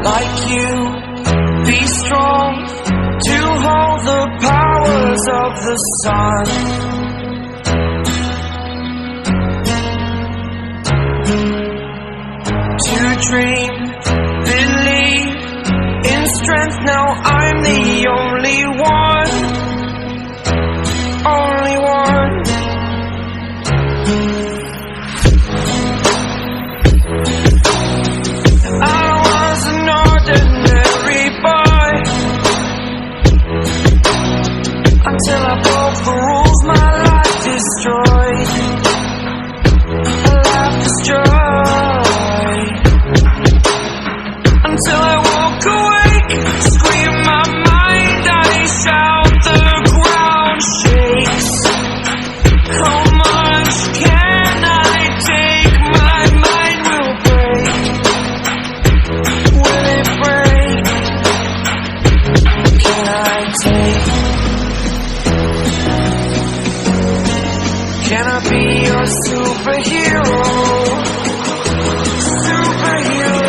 like you, be strong to hold the powers of the sun. To dream, believe in strength. Now I'm the only one, only one. I was an ordinary boy until I broke the rules. My life destroyed, a life destroyed. Until I woke awake, scream my mind, I shout, the ground shakes. How much can I take? My mind will break. Will it break? Can I take? Can I be your superhero? Superhero.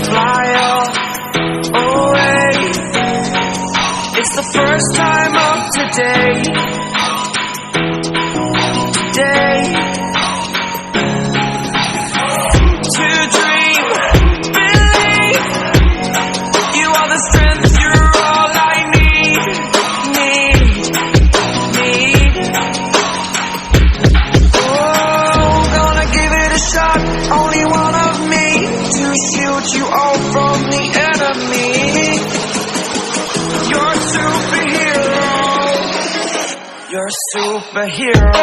Fly away. It's the first time of today. Today. To dream, believe. You are the strength, you're all I need. Oh, gonna give it a shot. Only one of me to shield you all from the enemy. You're a superhero. You're a superhero.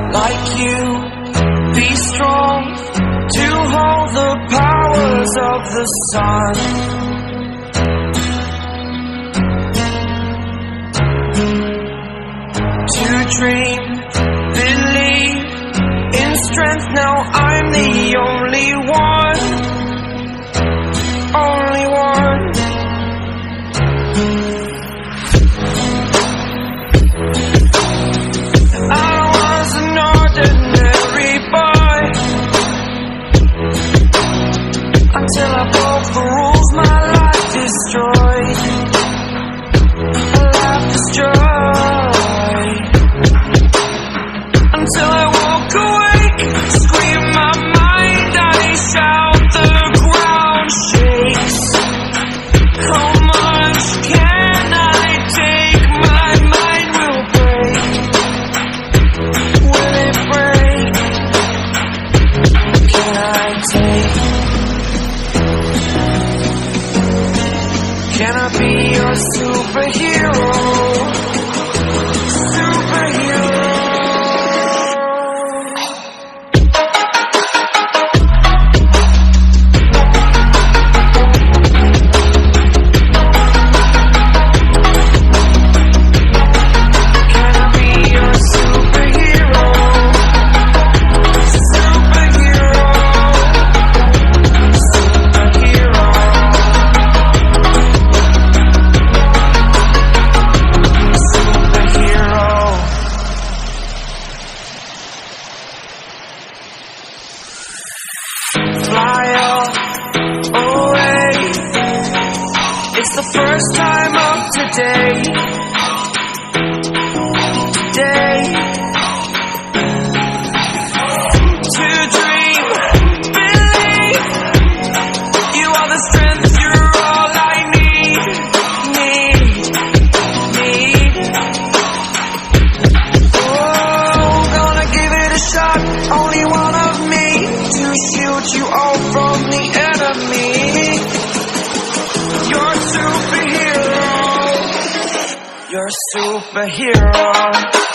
Like you, be strong to hold the powers of the sun. To dream, believe in strength. Now I'm the only one, only one. Until I broke the rules, my life destroyed, a life destroyed. Until I woke awake, scream my mind, I shout, the ground shakes. How much can I take? My mind will break. Will it break? Can I take? Can I be your superhero? Superhero. Can I be your superhero? Superhero. Superhero. Fly away. It's the first time of today. Today. To dream, believe. you all from the enemy. You're a superhero. You're a superhero.